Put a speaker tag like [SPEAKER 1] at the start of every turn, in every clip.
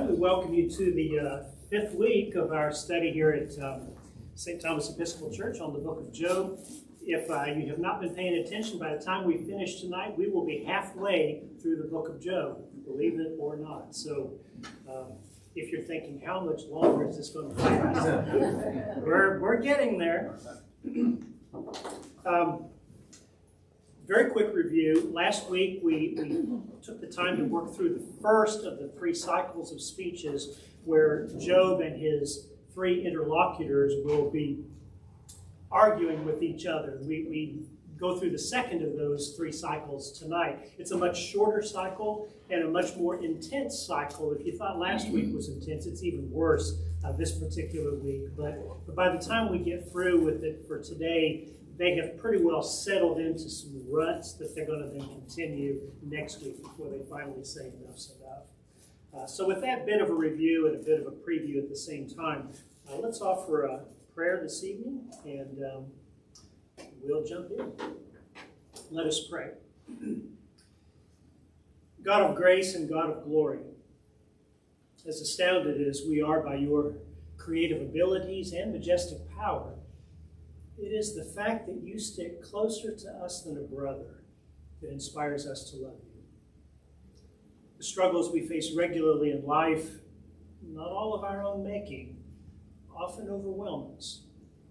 [SPEAKER 1] we welcome you to the fifth week of our study here at St. Thomas Episcopal Church on the book of Job. If you have not been paying attention, by the time we finish tonight, we will be halfway through the book of Job, believe it or not. So if you're thinking, how much longer is this going to last? We're getting there. Very quick review. Last week we took the time to work through the first of the three cycles of speeches where Job and his three interlocutors will be arguing with each other. We go through the second of those three cycles tonight. It's a much shorter cycle and a much more intense cycle. If you thought last week was intense, it's even worse this particular week. But by the time we get through with it for today, they have pretty well settled into some ruts that they're going to then continue next week before they finally say enough's enough. So with that bit of a review and a bit of a preview at the same time, let's offer a prayer this evening, and we'll jump in. Let us pray. God of grace and God of glory, as astounded as we are by your creative abilities and majestic power, it is the fact that you stick closer to us than a brother that inspires us to love you. The struggles we face regularly in life, not all of our own making, often overwhelm us,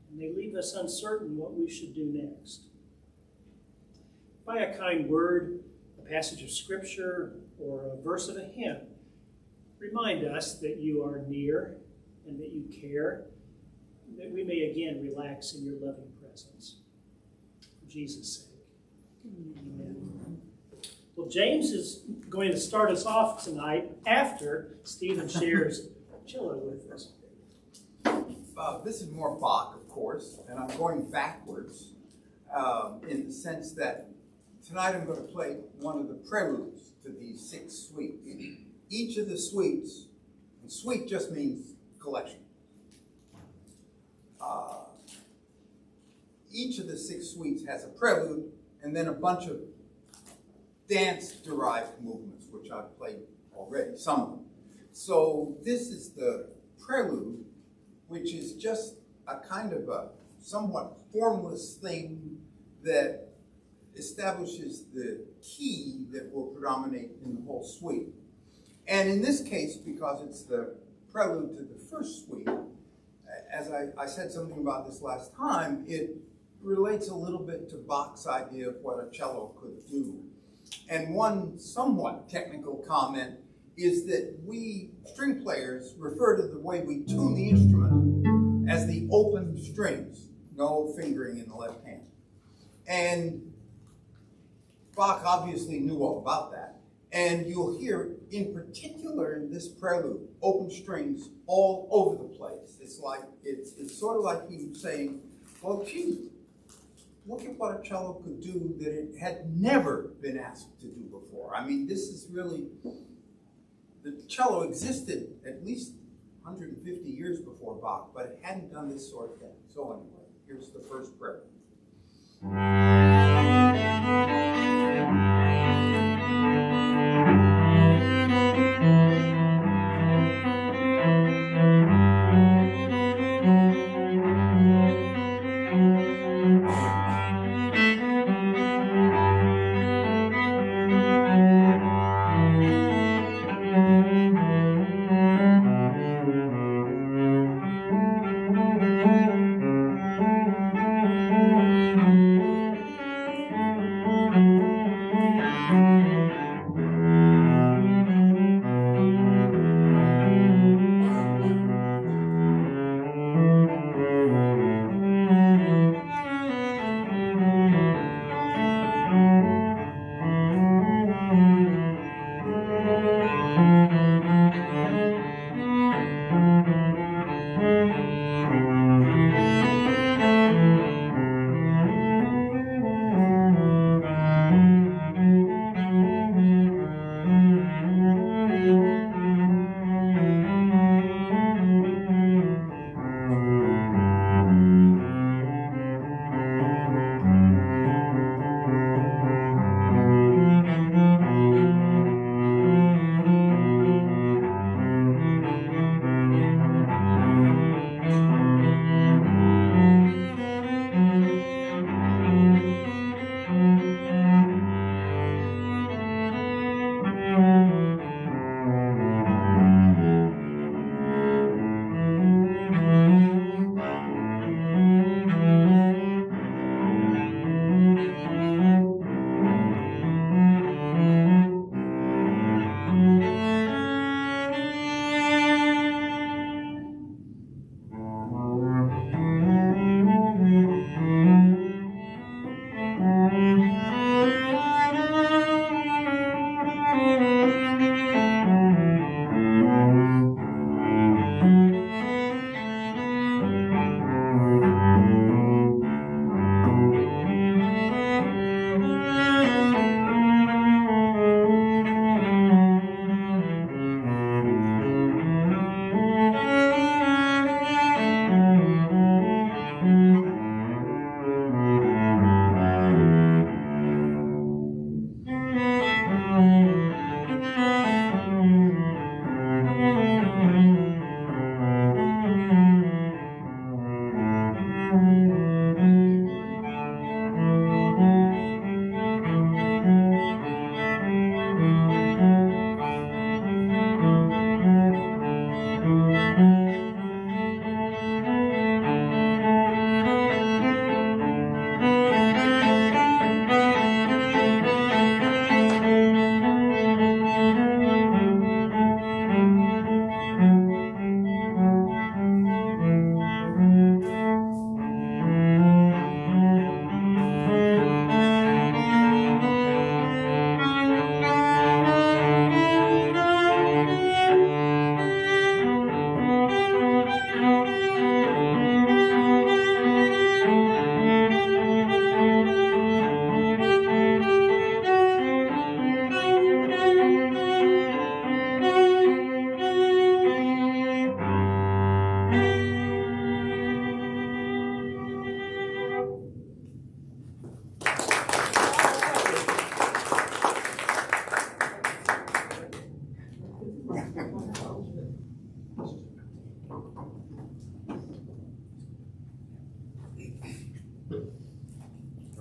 [SPEAKER 1] and they leave us uncertain what we should do next. By a kind word, a passage of Scripture, or a verse of a hymn, remind us that you are near and that you care, that we may again relax in your loving presence. For Jesus' sake. Amen. Well, James is going to start us off tonight after Stephen shares cello with us.
[SPEAKER 2] This is more Bach, of course, and I'm going backwards in the sense that tonight I'm going to play one of the preludes to these 6 suites. Each of the suites, and suite just means collection. Each of the 6 suites has a prelude and then a bunch of dance-derived movements, which I've played already, some of them. So this is the prelude, which is just a kind of a somewhat formless thing that establishes the key that will predominate in the whole suite. And in this case, because it's the prelude to the first suite, as I said something about this last time, it relates a little bit to Bach's idea of what a cello could do. And one somewhat technical comment is that we string players refer to the way we tune the instrument as the open strings, no fingering in the left hand. And Bach obviously knew all about that. And you'll hear, in particular in this prelude, open strings all over the place. It's sort of like he was saying, well, gee, look at what a cello could do that it had never been asked to do before. I mean, this is really, the cello existed at least 150 years before Bach, but it hadn't done this sort of thing. So anyway, here's the first prelude.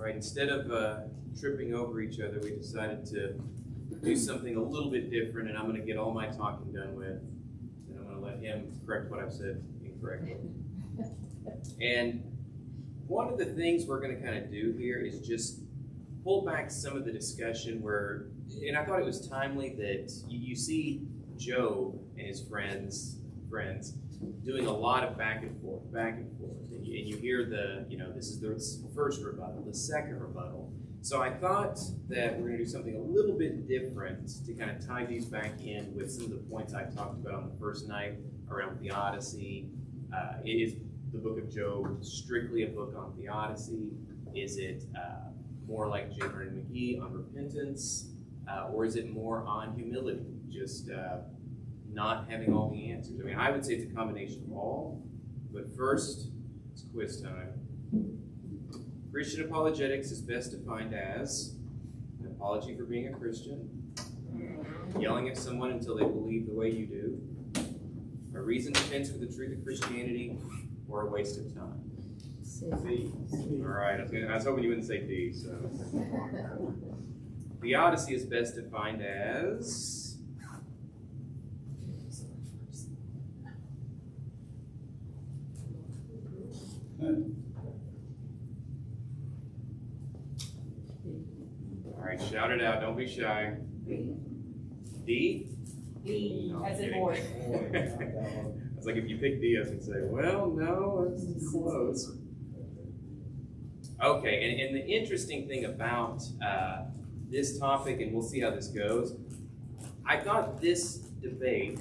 [SPEAKER 3] right, instead of tripping over each other, we decided to do something a little bit different, and I'm going to get all my talking done with, and I'm going to let him correct what I've said incorrectly. And one of the things we're going to kind of do here is just pull back some of the discussion where, and I thought it was timely that you see Job and his friends doing a lot of back and forth, and you hear this is the first rebuttal, the second rebuttal. So I thought that we're going to do something a little bit different to kind of tie these back in with some of the points I talked about on the first night around theodicy. Is the book of Job strictly a book on theodicy? Is it more like Jim and McGee on repentance? Or is it more on humility, just not having all the answers? I mean, I would say it's a combination of all, but first, it's quiz time. Christian apologetics is best defined as an apology for being a Christian, yelling at someone until they believe the way you do, a reasoned defense for the truth of Christianity, or a waste of time. C. All right, I was hoping you wouldn't say D. So, theodicy is best defined as all right, shout it out. Don't be shy. D?
[SPEAKER 4] D,
[SPEAKER 3] No,
[SPEAKER 4] as
[SPEAKER 3] I'm
[SPEAKER 4] in
[SPEAKER 3] kidding.
[SPEAKER 4] boy.
[SPEAKER 3] It's like if you pick D, I was going to say, well, no, it's close. Okay, and the interesting thing about this topic, and we'll see how this goes, I thought this debate,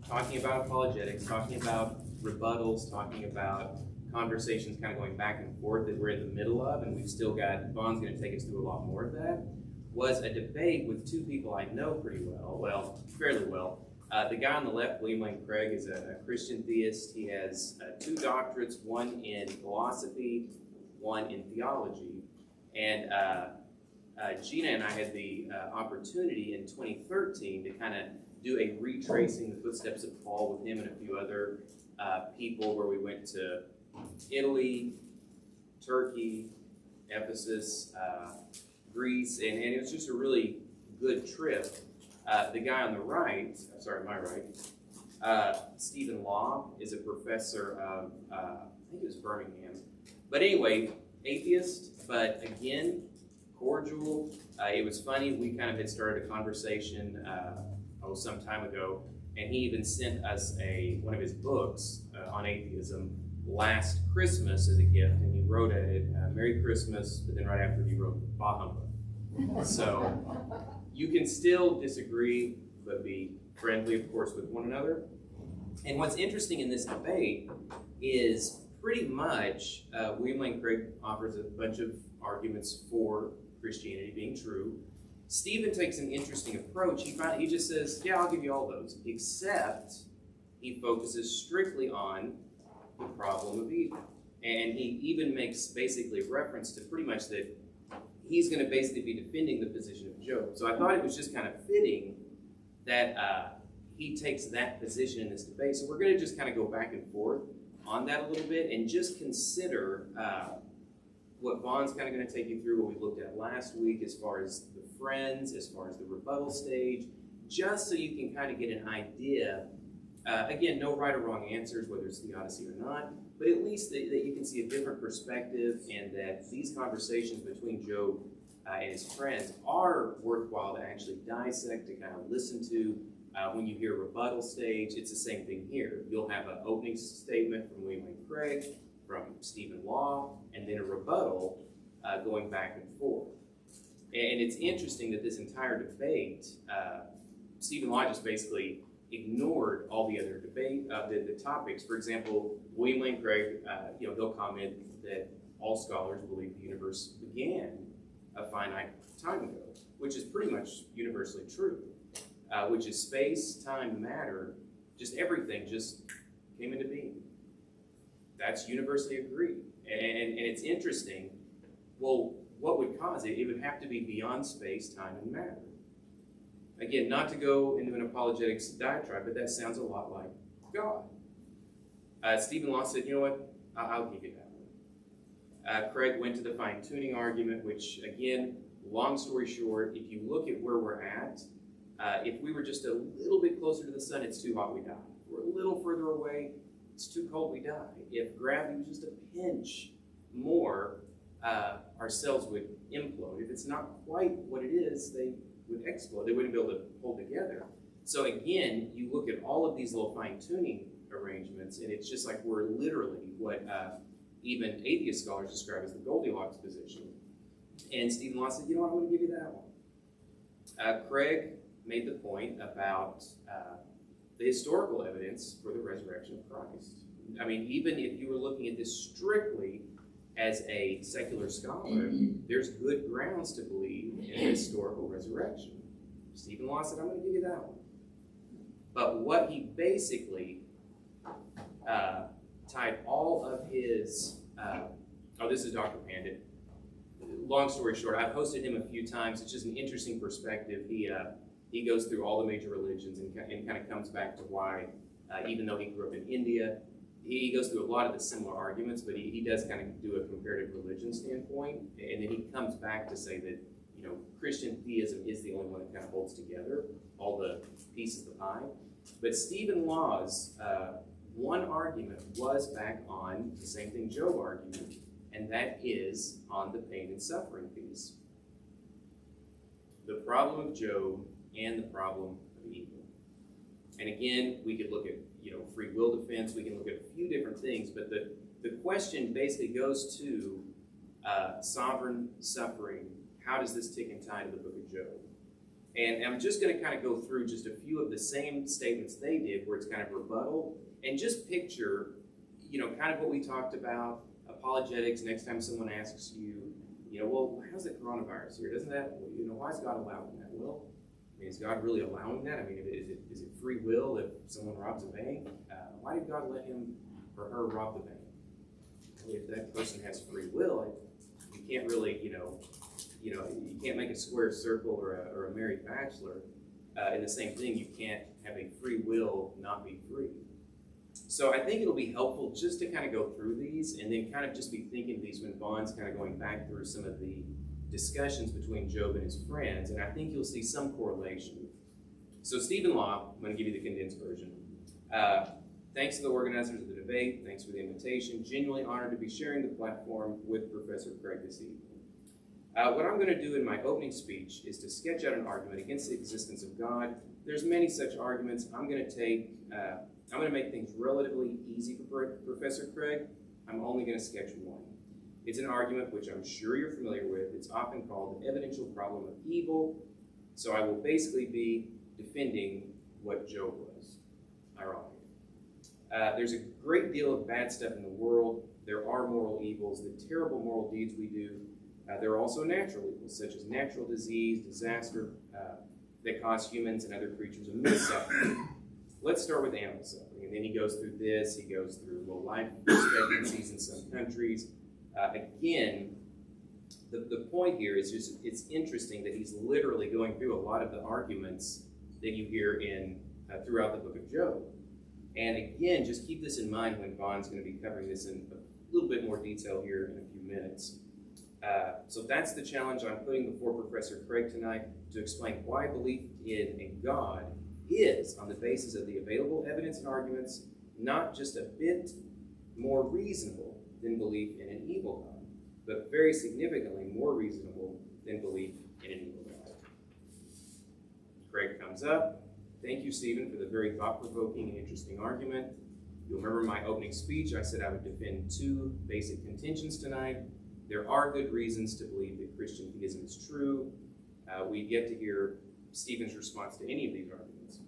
[SPEAKER 3] talking about apologetics, talking about rebuttals, talking about conversations kind of going back and forth that we're in the middle of, and we've still got, Vaughn's going to take us through a lot more of that, was a debate with two people I know pretty well, fairly well. The guy on the left, William Lane Craig, is a Christian theist. He has 2 doctorates, one in philosophy, one in theology. And Gina and I had the opportunity in 2013 to kind of do a retracing the footsteps of Paul with him and a few other people, where we went to Italy, Turkey, Ephesus, Greece, and it was just a really good trip. The guy on the right, my right, Stephen Law, is a professor of, I think it was Birmingham. But anyway, atheist, but again, cordial. It was funny, we kind of had started a conversation some time ago, and he even sent us one of his books on atheism last Christmas as a gift, and he wrote it, Merry Christmas, but then right after he wrote Bah Humbug. So you can still disagree, but be friendly, of course, with one another. And what's interesting in this debate is pretty much William Lane Craig offers a bunch of arguments for Christianity being true. Stephen takes an interesting approach. He just says, yeah, I'll give you all those, except he focuses strictly on the problem of evil. And he even makes basically reference to pretty much that he's going to basically be defending the position of Job. So I thought it was just kind of fitting that he takes that position in this debate. So we're going to just kind of go back and forth on that a little bit and just consider what Vaughn's kind of going to take you through, what we looked at last week as far as the friends, as far as the rebuttal stage, just so you can kind of get an idea. Again, no right or wrong answers, whether it's theodicy or not, but at least that you can see a different perspective, and that these conversations between Job and his friends are worthwhile to actually dissect, to kind of listen to. When you hear rebuttal stage, it's the same thing here. You'll have an opening statement from William Lane Craig, from Stephen Law, and then a rebuttal going back and forth. And it's interesting that this entire debate, Stephen Law just basically ignored all the other debate, the topics. For example, William Lane Craig, he'll comment that all scholars believe the universe began a finite time ago, which is pretty much universally true, which is space, time, matter, just everything just came into being. That's universally agreed. And it's interesting, well, what would cause it? It would have to be beyond space, time, and matter. Again, not to go into an apologetics diatribe, but that sounds a lot like God. Stephen Law said, you know what, I'll give you that Craig went to the fine-tuning argument, which, again, long story short, if you look at where we're at, if we were just a little bit closer to the sun, it's too hot, we die. If we're a little further away, it's too cold, we die. If gravity was just a pinch more, our cells would implode. If it's not quite what it is, they would explode. They wouldn't be able to hold together. So again, you look at all of these little fine-tuning arrangements, and it's just like we're literally what even atheist scholars describe as the Goldilocks position. And Stephen Law said, you know what, I'm going to give you that one. Craig made the point about the historical evidence for the resurrection of Christ. I mean, even if you were looking at this strictly as a secular scholar, there's good grounds to believe in a historical resurrection. Stephen Law said, I'm going to give you that one. But what he basically tied all of his, this is Dr. Pandit. Long story short, I've hosted him a few times. It's just an interesting perspective. He goes through all the major religions and kind of comes back to why, even though he grew up in India, he goes through a lot of the similar arguments, but he does kind of do a comparative religion standpoint, and then he comes back to say that, you know, Christian theism is the only one that kind of holds together all the pieces of the pie. But Stephen Law's one argument was back on the same thing Job argued, and that is on the pain and suffering piece. The problem of Job and the problem of evil. And again, we could look at, you know, free will defense, we can look at a few different things, but the question basically goes to sovereign suffering. How does this tick and tie to the book of Job? And I'm just going to kind of go through just a few of the same statements they did, where it's kind of rebuttal, and just picture, you know, kind of what we talked about, apologetics. Next time someone asks you, you know, well, how's the coronavirus here? Doesn't that, you know, why is God allowing that? Well, I mean, is God really allowing that? I mean, is it free will if someone robs a bank? Why did God let him or her rob the bank? Well, if that person has free will, you can't really, you can't make a square circle or a married bachelor. And the same thing, you can't have a free will not be free. So I think it'll be helpful just to kind of go through these and then kind of just be thinking of these when Vaughn's kind of going back through some of the discussions between Job and his friends, and I think you'll see some correlation. So Stephen Law, I'm going to give you the condensed version. Thanks to the organizers of the debate. Thanks for the invitation. Genuinely honored to be sharing the platform with Professor Craig this evening. What I'm going to do in my opening speech is to sketch out an argument against the existence of God. There's many such arguments. I'm going to make things relatively easy for Professor Craig. I'm only going to sketch one. It's an argument which I'm sure you're familiar with. It's often called the evidential problem of evil. So I will basically be defending what Job was. Ironic. There's a great deal of bad stuff in the world. There are moral evils, the terrible moral deeds we do. There are also natural evils, such as natural disease, disaster, that cause humans and other creatures immense suffering. Let's start with animal suffering. And then he goes through this. He goes through low life expectancies in some countries. Again, the point here is just, it's interesting that he's literally going through a lot of the arguments that you hear in throughout the book of Job. And again, just keep this in mind when Vaughn's going to be covering this in a little bit more detail here in a few minutes. So that's the challenge I'm putting before Professor Craig tonight, to explain why belief in a God is, on the basis of the available evidence and arguments, not just a bit more reasonable than belief in an evil God, but very significantly more reasonable than belief in an evil God. Craig comes up. Thank you, Stephen, for the very thought-provoking and interesting argument. You'll remember my opening speech, I said I would defend two basic contentions tonight. There are good reasons to believe that Christian theism is true. We've yet to hear Stephen's response to any of these arguments.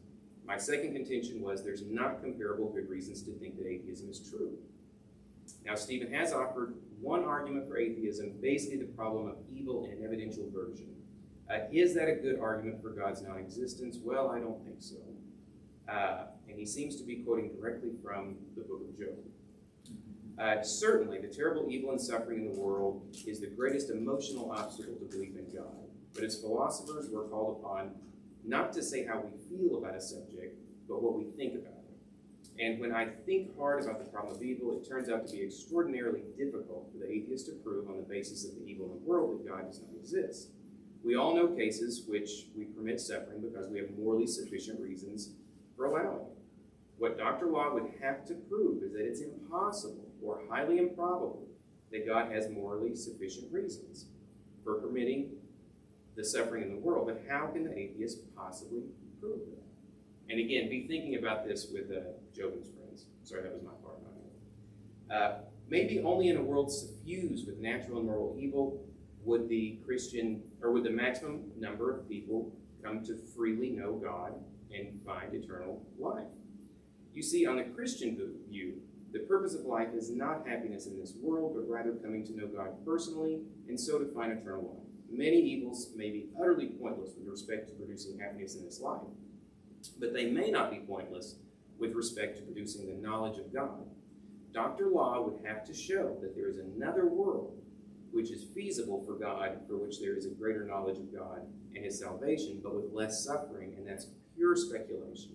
[SPEAKER 3] My second contention was there's not comparable good reasons to think that atheism is true. Now, Stephen has offered one argument for atheism, basically the problem of evil in an evidential version. Is that a good argument for God's non-existence? Well, I don't think so. And he seems to be quoting directly from the book of Job. Certainly, the terrible evil and suffering in the world is the greatest emotional obstacle to belief in God. But as philosophers, we're called upon not to say how we feel about a subject, but what we think about it. And when I think hard about the problem of evil, it turns out to be extraordinarily difficult for the atheist to prove on the basis of the evil in the world that God does not exist. We all know cases which we permit suffering because we have morally sufficient reasons for allowing it. What Dr. Law would have to prove is that it's impossible or highly improbable that God has morally sufficient reasons for permitting the suffering in the world. But how can the atheist possibly prove that? And again, be thinking about this with Job and his friends. Sorry, that was my part, not yours. Maybe only in a world suffused with natural and moral evil would the maximum number of people come to freely know God and find eternal life. You see, on the Christian view, the purpose of life is not happiness in this world, but rather coming to know God personally, and so to find eternal life. Many evils may be utterly pointless with respect to producing happiness in this life, but they may not be pointless with respect to producing the knowledge of God. Dr. Law would have to show that there is another world which is feasible for God, for which there is a greater knowledge of God and his salvation, but with less suffering, and that's pure speculation.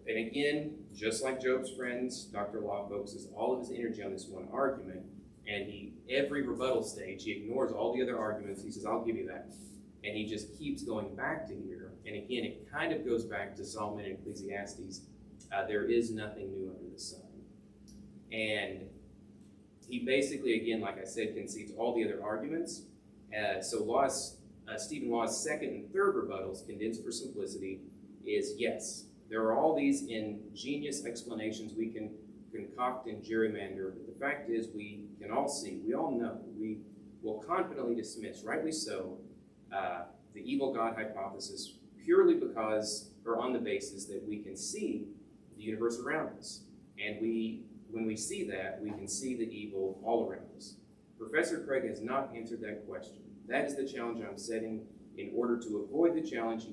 [SPEAKER 3] And again, just like Job's friends, Dr. Law focuses all of his energy on this one argument, and every rebuttal stage, he ignores all the other arguments. He says, I'll give you that. And he just keeps going back to here. And again, it kind of goes back to Solomon and Ecclesiastes. There is nothing new under the sun. And he basically, again, like I said, concedes all the other arguments. So Stephen Law's second and third rebuttals, condensed for simplicity, is yes, there are all these ingenious explanations we can concoct and gerrymander, but the fact is we can all see, we all know, we will confidently dismiss, rightly so, the evil God hypothesis purely because, or on the basis that we can see the universe around us. And when we see that, we can see the evil all around us. Professor Craig has not answered that question. That is the challenge I'm setting. In order to avoid the challenge,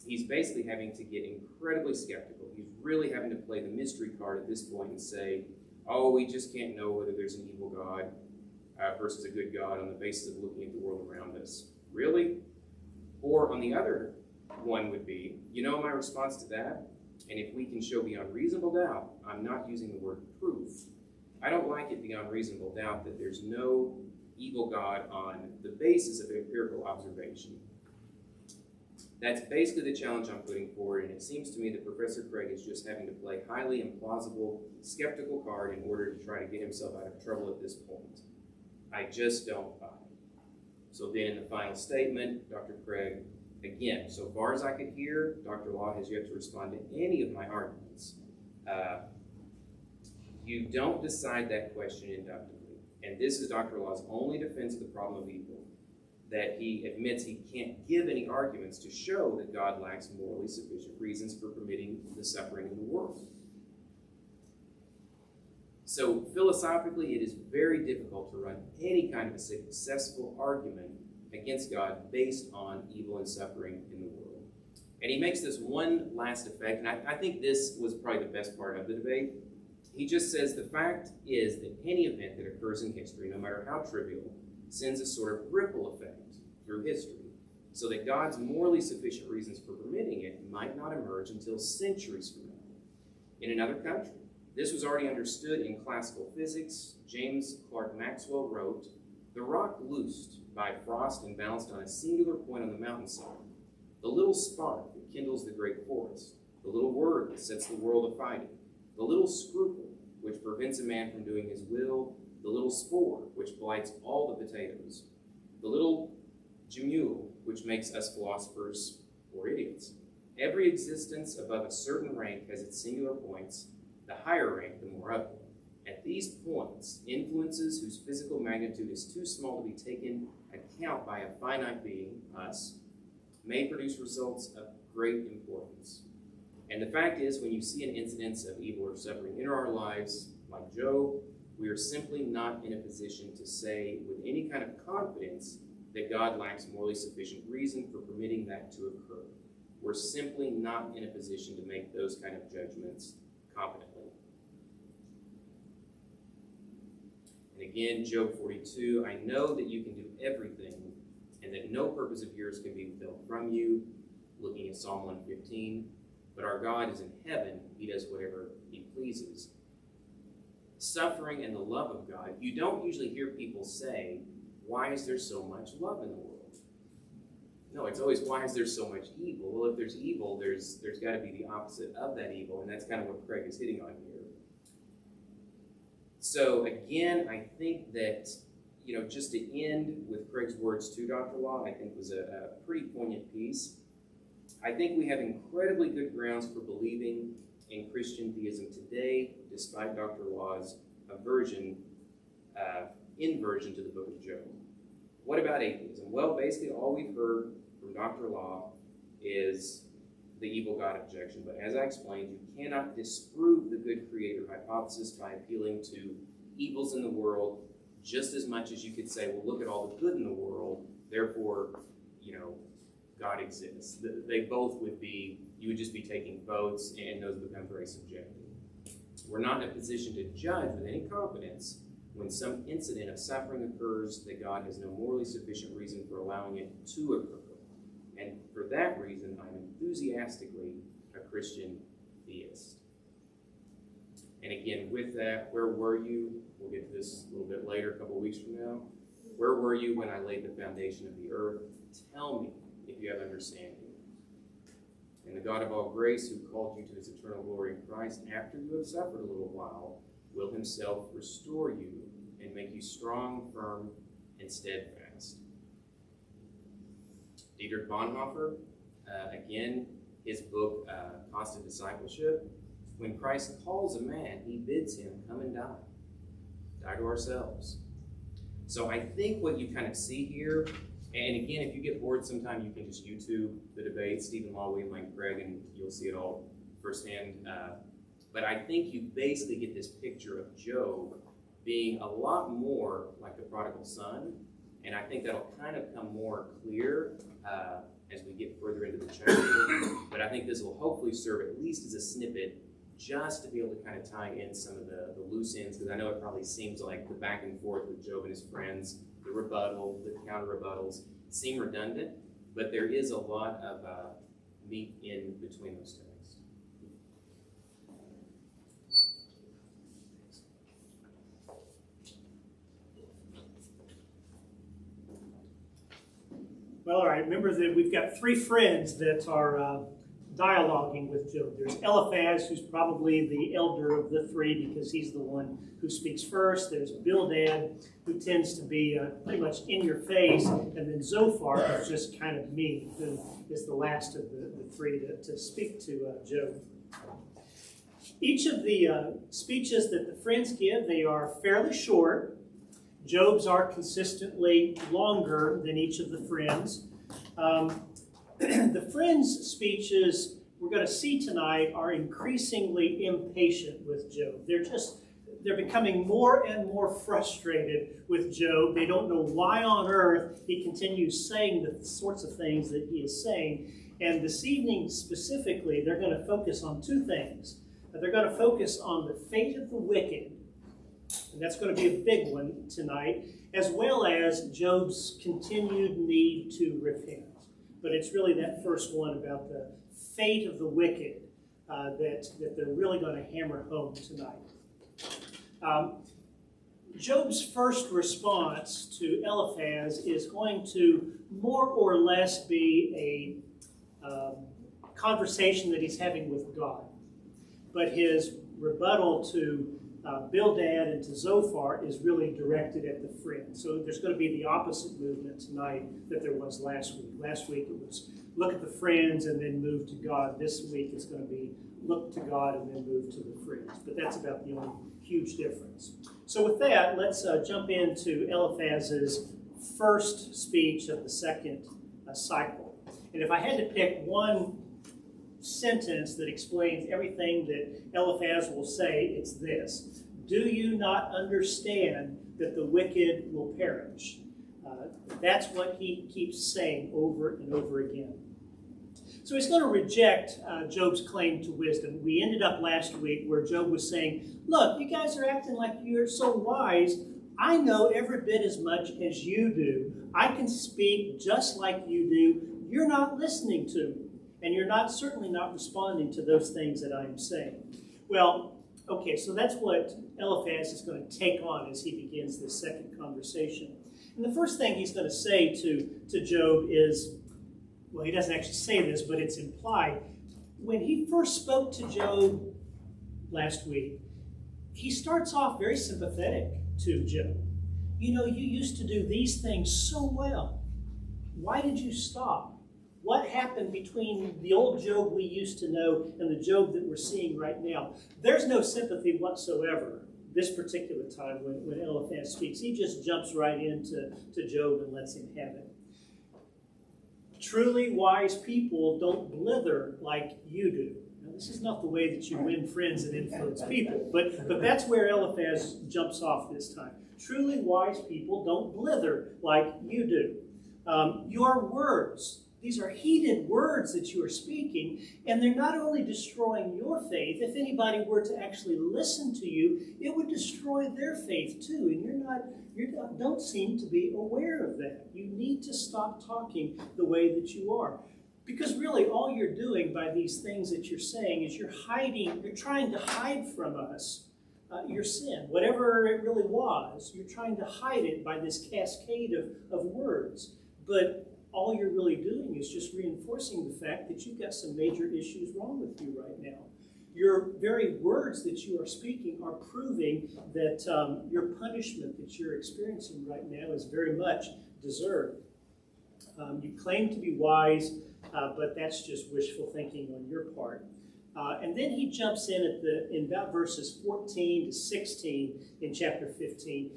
[SPEAKER 3] he's basically having to get incredibly skeptical. He's really having to play the mystery card at this point and say, oh, we just can't know whether there's an evil God versus a good God on the basis of looking at the world around us. Really? Or on the other one would be, my response to that, and if we can show beyond reasonable doubt, I'm not using the word proof. I don't like it beyond reasonable doubt that there's no evil God on the basis of empirical observation. That's basically the challenge I'm putting forward, and it seems to me that Professor Craig is just having to play highly implausible, skeptical card in order to try to get himself out of trouble at this point. I just don't buy it. So then in the final statement, Dr. Craig, again, so far as I could hear, Dr. Law has yet to respond to any of my arguments. You don't decide that question inductively. And this is Dr. Law's only defense of the problem of evil, that he admits he can't give any arguments to show that God lacks morally sufficient reasons for permitting the suffering in the world. So philosophically, it is very difficult to run any kind of a successful argument against God based on evil and suffering in the world. And he makes this one last effect, and I think this was probably the best part of the debate. He just says the fact is that any event that occurs in history, no matter how trivial, sends a sort of ripple effect through history, so that God's morally sufficient reasons for permitting it might not emerge until centuries from now in another country. This was already understood in classical physics. James Clerk Maxwell wrote, "The rock loosed by frost and balanced on a singular point on the mountainside, the little spark that kindles the great forest, the little word that sets the world a-fighting, the little scruple which prevents a man from doing his will, the little spore which blights all the potatoes, the little gemule which makes us philosophers or idiots. Every existence above a certain rank has its singular points, the higher rank the more of them. At these points, influences whose physical magnitude is too small to be taken account by a finite being, us, may produce results of great importance. And the fact is, when you see an incidence of evil or suffering enter our lives, like Job, we are simply not in a position to say with any kind of confidence that God lacks morally sufficient reason for permitting that to occur. We're simply not in a position to make those kind of judgments competently. And again, Job 42, I know that you can do everything and that no purpose of yours can be withheld from you. Looking at Psalm 115, but our God is in heaven. He does whatever he pleases. Suffering and the love of God. You don't usually hear people say, why is there so much love in the world? No, it's always, why is there so much evil? Well, if there's evil, there's got to be the opposite of that evil, and that's kind of what Craig is hitting on here. So again, I think that, just to end with Craig's words to Dr. Law, I think was a pretty poignant piece. I think we have incredibly good grounds for believing in Christian theism today, despite Dr. Law's inversion to the book of Job. What about atheism? Well, basically all we've heard from Dr. Law is the evil God objection. But as I explained, you cannot disprove the good creator hypothesis by appealing to evils in the world just as much as you could say, well, look at all the good in the world, therefore, God exists. They both would be, you would just be taking votes, and those become very subjective. We're not in a position to judge with any confidence when some incident of suffering occurs that God has no morally sufficient reason for allowing it to occur. And for that reason, I'm enthusiastically a Christian theist. And again, with that, where were you? We'll get to this a little bit later, a couple of weeks from now. Where were you when I laid the foundation of the earth? Tell me if you have understanding. And the God of all grace, who called you to his eternal glory in Christ, after you have suffered a little while, will himself restore you and make you strong, firm, and steadfast. Dietrich Bonhoeffer, again, his book, Constant Discipleship. When Christ calls a man, he bids him come and die. Die to ourselves. So I think what you kind of see here, and again, if you get bored sometime, you can just YouTube the debate, Stephen Law, William Lane Craig, and you'll see it all firsthand. But I think you basically get this picture of Job being a lot more like the prodigal son, and I think that'll kind of come more clear as we get further into the chapter. But I think this will hopefully serve at least as a snippet just to be able to kind of tie in some of the loose ends, because I know it probably seems like the back and forth with Job and his friends, the rebuttal, the counter-rebuttals, seem redundant, but there is a lot of meat in between those texts.
[SPEAKER 1] Well, all right, remember that we've got three friends that are dialoguing with Job. There's Eliphaz, who's probably the elder of the three because he's the one who speaks first. There's Bildad, who tends to be pretty much in your face. And then Zophar, who's just kind of mean, who is the last of the three to speak to Job. Each of the speeches that the friends give, they are fairly short. Job's are consistently longer than each of the friends. The friends' speeches we're going to see tonight are increasingly impatient with Job. They're becoming more and more frustrated with Job. They don't know why on earth he continues saying the sorts of things that he is saying. And this evening specifically, they're going to focus on two things. They're going to focus on the fate of the wicked, and that's going to be a big one tonight, as well as Job's continued need to repent. But it's really that first one about the fate of the wicked that they're really going to hammer home tonight. Job's first response to Eliphaz is going to more or less be a conversation that he's having with God. But his rebuttal to Bildad and to Zophar is really directed at the friend. So there's going to be the opposite movement tonight that there was last week. Last week it was look at the friends and then move to God. This week it's going to be look to God and then move to the friends. But that's about the only huge difference. So with that, let's jump into Eliphaz's first speech of the second cycle. And if I had to pick one sentence that explains everything that Eliphaz will say, it's this: do you not understand that the wicked will perish? That's what he keeps saying over and over again. So he's going to reject Job's claim to wisdom. We ended up last week where Job was saying, look, you guys are acting like you're so wise. I know every bit as much as you do. I can speak just like you do. You're not listening to me. and you're certainly not responding to those things that I'm saying. Well, okay, so that's what Eliphaz is going to take on as he begins this second conversation. And the first thing he's going to say to Job is, well, he doesn't actually say this, but it's implied. When he first spoke to Job last week, he starts off very sympathetic to Job. You know, you used to do these things so well. Why did you stop? What happened between the old Job we used to know and the Job that we're seeing right now? There's no sympathy whatsoever this particular time when Eliphaz speaks. He just jumps right into Job and lets him have it. Truly wise people don't blither like you do. Now, this is not the way that you win friends and influence people, but that's where Eliphaz jumps off this time. Truly wise people don't blither like you do. Your words, these are heated words that you are speaking, and they're not only destroying your faith. If anybody were to actually listen to you, it would destroy their faith too, and you don't seem to be aware of that. You need to stop talking the way that you are. Because really all you're doing by these things that you're saying is you're trying to hide from us your sin. Whatever it really was, you're trying to hide it by this cascade of words. But all you're really doing is just reinforcing the fact that you've got some major issues wrong with you right now. Your very words that you are speaking are proving that your punishment that you're experiencing right now is very much deserved. You claim to be wise, but that's just wishful thinking on your part. And then he jumps in about verses 14 to 16 in chapter 15.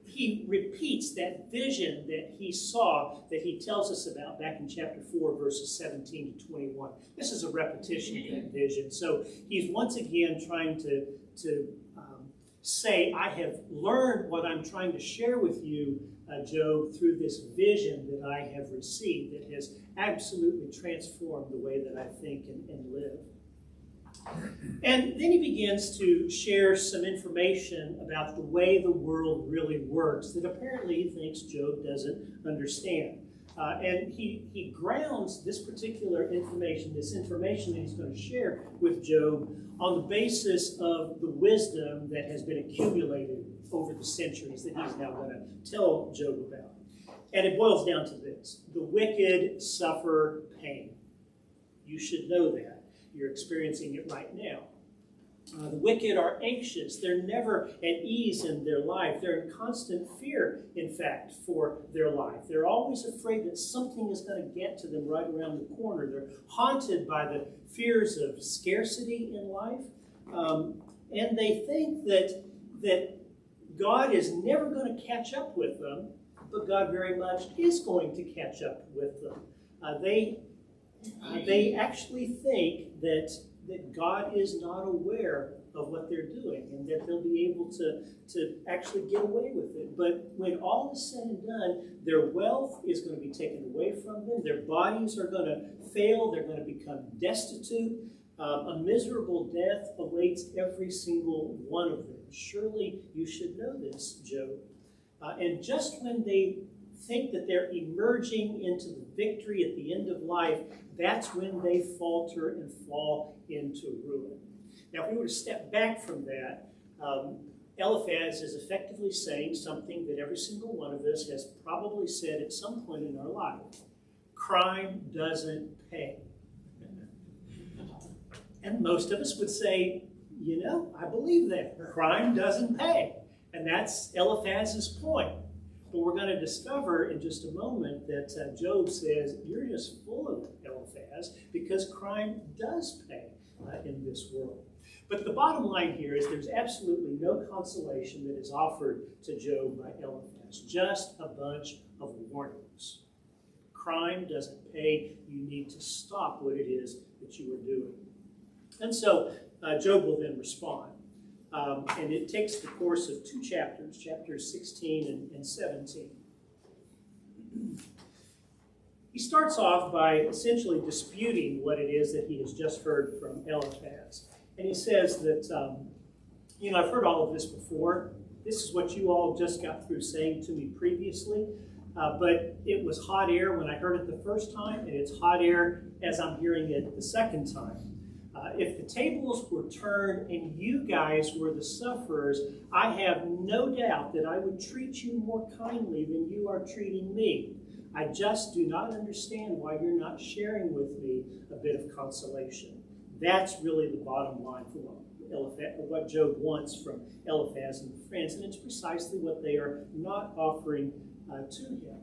[SPEAKER 1] He repeats that vision that he saw that he tells us about back in chapter 4, verses 17 to 21. This is a repetition of that vision. So he's once again trying to say, I have learned what I'm trying to share with you, Job, through this vision that I have received that has absolutely transformed the way that I think and live. And then he begins to share some information about the way the world really works that apparently he thinks Job doesn't understand. And he grounds this particular information, this information that he's going to share with Job, on the basis of the wisdom that has been accumulated over the centuries that he's now going to tell Job about. And it boils down to this: the wicked suffer pain. You should know that. You're experiencing it right now. The wicked are anxious. They're never at ease in their life. They're in constant fear, in fact, for their life. They're always afraid that something is going to get to them right around the corner. They're haunted by the fears of scarcity in life. And they think that God is never going to catch up with them, but God very much is going to catch up with them. They actually think that God is not aware of what they're doing and that they'll be able to actually get away with it. But when all is said and done, their wealth is going to be taken away from them. Their bodies are going to fail. They're going to become destitute. A miserable death awaits every single one of them. Surely you should know this, Job. And just when they think that they're emerging into the victory at the end of life, that's when they falter and fall into ruin. Now, if we were to step back from that, Eliphaz is effectively saying something that every single one of us has probably said at some point in our life. Crime doesn't pay. And most of us would say, you know, I believe that. Crime doesn't pay. And that's Eliphaz's point. But we're going to discover in just a moment that Job says, you're just full of Eliphaz, because crime does pay in this world. But the bottom line here is there's absolutely no consolation that is offered to Job by Eliphaz, just a bunch of warnings. Crime doesn't pay. You need to stop what it is that you are doing. And so Job will then respond. And it takes the course of 2 chapters, chapters 16 and 17. He starts off by essentially disputing what it is that he has just heard from Eliphaz. And he says that, I've heard all of this before. This is what you all just got through saying to me previously. But it was hot air when I heard it the first time, and it's hot air as I'm hearing it the second time. If the tables were turned and you guys were the sufferers, I have no doubt that I would treat you more kindly than you are treating me. I just do not understand why you're not sharing with me a bit of consolation. That's really the bottom line for what Job wants from Eliphaz and friends, and it's precisely what they are not offering to him.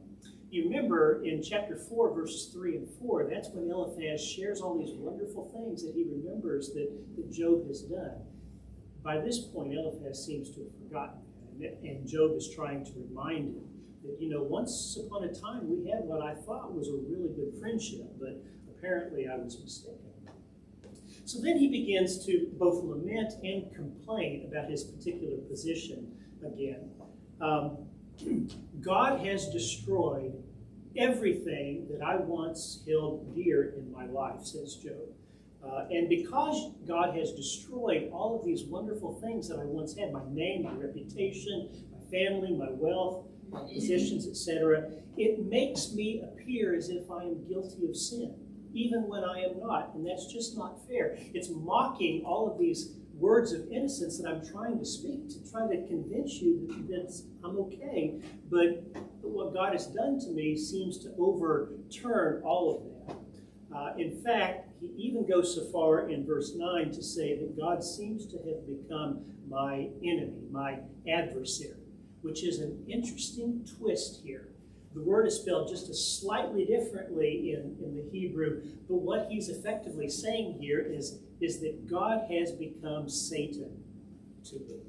[SPEAKER 1] You remember in chapter 4, verses 3 and 4, that's when Eliphaz shares all these wonderful things that he remembers that Job has done. By this point, Eliphaz seems to have forgotten that, and Job is trying to remind him that, once upon a time we had what I thought was a really good friendship, but apparently I was mistaken. So then he begins to both lament and complain about his particular position again. God has destroyed everything that I once held dear in my life, says Job. And because God has destroyed all of these wonderful things that I once had, my name, my reputation, my family, my wealth, my possessions, etc., it makes me appear as if I am guilty of sin, even when I am not. And that's just not fair. It's mocking all of these words of innocence that I'm trying to speak to try to convince you that I'm okay. But what God has done to me seems to overturn all of that. In fact, he even goes so far in verse 9 to say that God seems to have become my enemy, my adversary, which is an interesting twist here. The word is spelled just slightly differently in the Hebrew, but what he's effectively saying here is that God has become Satan to me.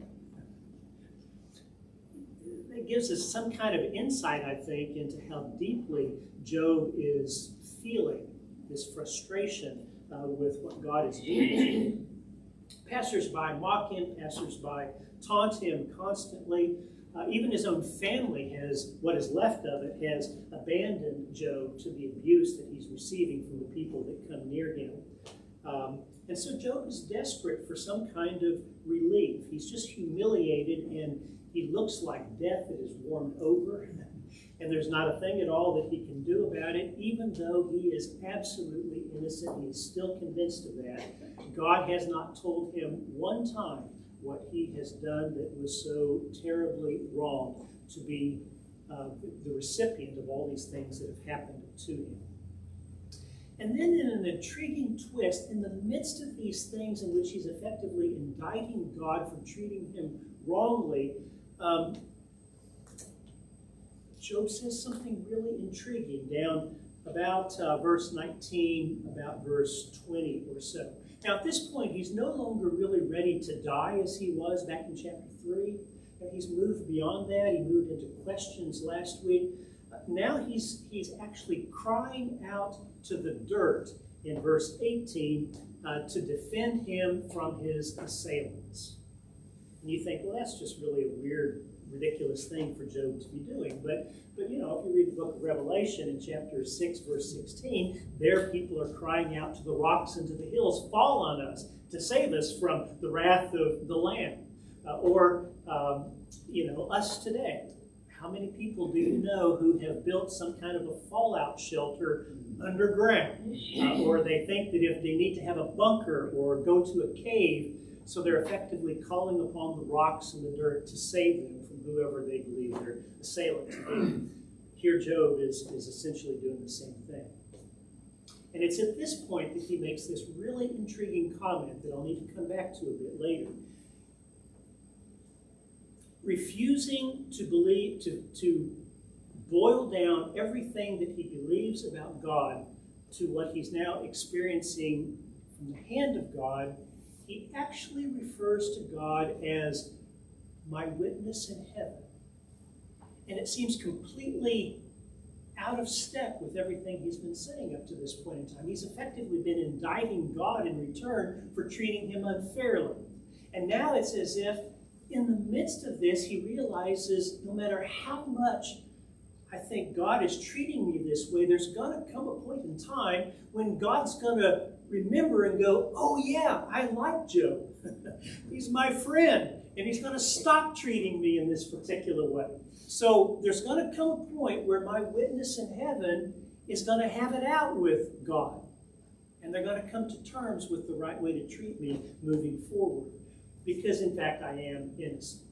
[SPEAKER 1] It gives us some kind of insight, I think, into how deeply Job is feeling this frustration with what God is doing. Passers-by mock him, passers-by taunt him constantly. Even his own family what is left of it, has abandoned Job to the abuse that he's receiving from the people that come near him. And so Job is desperate for some kind of relief. He's just humiliated, and he looks like death that is warmed over. And there's not a thing at all that he can do about it, even though he is absolutely innocent. He's still convinced of that. God has not told him one time what he has done that was so terribly wrong to be the recipient of all these things that have happened to him. And then in an intriguing twist, in the midst of these things in which he's effectively indicting God for treating him wrongly, Job says something really intriguing down about verse 19, about verse 20 or so. Now, at this point, he's no longer really ready to die as he was back in chapter 3. And he's moved beyond that. He moved into questions last week. Now he's actually crying out to the dirt in verse 18 to defend him from his assailants. And you think, well, that's just really a weird, ridiculous thing for Job to be doing. But if you read the book of Revelation in chapter 6, verse 16, there people are crying out to the rocks and to the hills, fall on us to save us from the wrath of the Lamb. Or us today. How many people do you know who have built some kind of a fallout shelter underground? Or they think that if they need to have a bunker or go to a cave, so they're effectively calling upon the rocks and the dirt to save them from whoever they believe their assailant to be. Here Job is essentially doing the same thing. And it's at this point that he makes this really intriguing comment that I'll need to come back to a bit later. Refusing to believe, to boil down everything that he believes about God to what he's now experiencing from the hand of God, he actually refers to God as my witness in heaven. And it seems completely out of step with everything he's been saying up to this point in time. He's effectively been indicting God in return for treating him unfairly. And now it's as if in the midst of this, he realizes no matter how much I think God is treating me this way, there's going to come a point in time when God's going to remember and go, oh yeah, I like Job. He's my friend, and he's going to stop treating me in this particular way. So there's going to come a point where my witness in heaven is going to have it out with God. And they're going to come to terms with the right way to treat me moving forward. Because, in fact, I am innocent.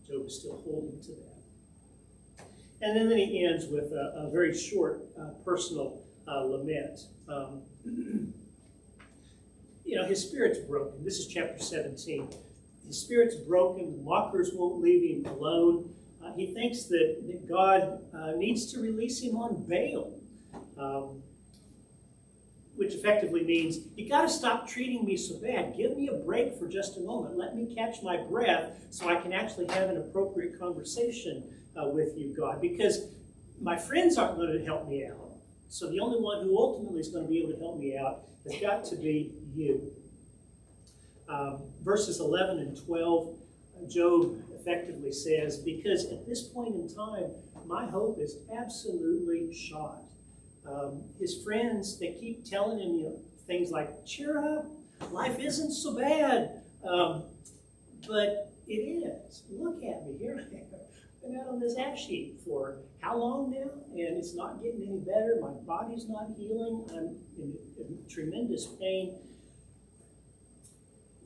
[SPEAKER 1] Job is still holding to that. And then he ends with a very short personal lament. His spirit's broken. This is chapter 17. His spirit's broken. The mockers won't leave him alone. He thinks that God needs to release him on bail. Which effectively means, you got to stop treating me so bad. Give me a break for just a moment. Let me catch my breath so I can actually have an appropriate conversation with you, God. Because my friends aren't going to help me out. So the only one who ultimately is going to be able to help me out has got to be you. Verses 11 and 12, Job effectively says, because at this point in time, my hope is absolutely shot. His friends, they keep telling him things like, cheer up, life isn't so bad. But it is. Look at me, here I am. I've been out on this ash heap for how long now? And it's not getting any better. My body's not healing. I'm in tremendous pain.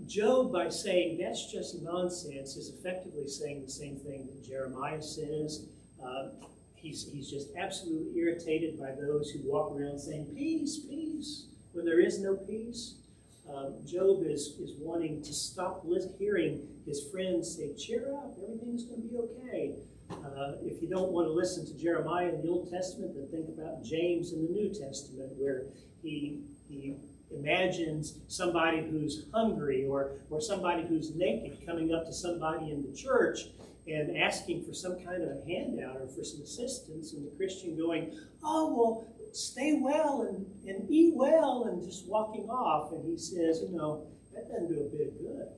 [SPEAKER 1] Job, by saying that's just nonsense, is effectively saying the same thing that Jeremiah says. He's just absolutely irritated by those who walk around saying, peace, peace, when there is no peace. Job is wanting to stop hearing his friends say, cheer up, everything's going to be okay. If you don't want to listen to Jeremiah in the Old Testament, then think about James in the New Testament, where he imagines somebody who's hungry or somebody who's naked coming up to somebody in the church and asking for some kind of a handout or for some assistance, and the Christian going, oh, well, stay well and eat well, and just walking off. And he says, that doesn't do a bit of good.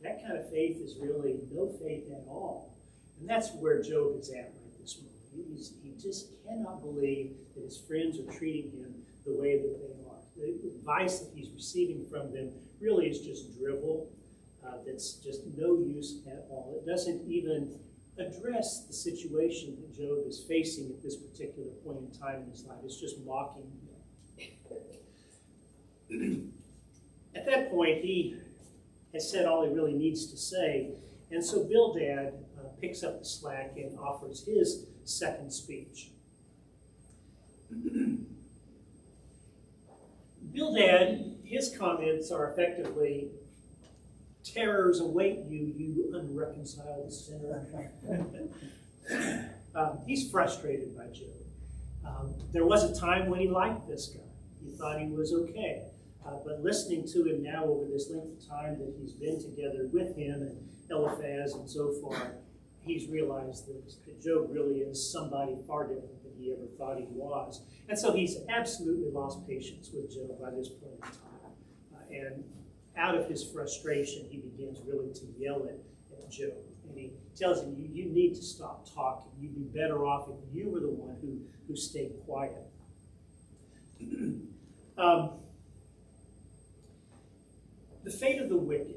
[SPEAKER 1] That kind of faith is really no faith at all. And that's where Job is at right this moment. He just cannot believe that his friends are treating him the way that they are. The advice that he's receiving from them really is just drivel. That's just no use at all. It doesn't even address the situation that Job is facing at this particular point in time in his life. It's just mocking him. At that point, he has said all he really needs to say, and so Bildad picks up the slack and offers his second speech. Bildad, his comments are effectively, terrors await you, you unreconciled sinner. He's frustrated by Job. There was a time when he liked this guy. He thought he was okay. But listening to him now over this length of time that he's been together with him and Eliphaz and so far, he's realized that Job really is somebody far different than he ever thought he was. And so he's absolutely lost patience with Job by this point in time. And out of his frustration, he begins really to yell at Job. And he tells him, you need to stop talking. You'd be better off if you were the one who stayed quiet. The fate of the wicked.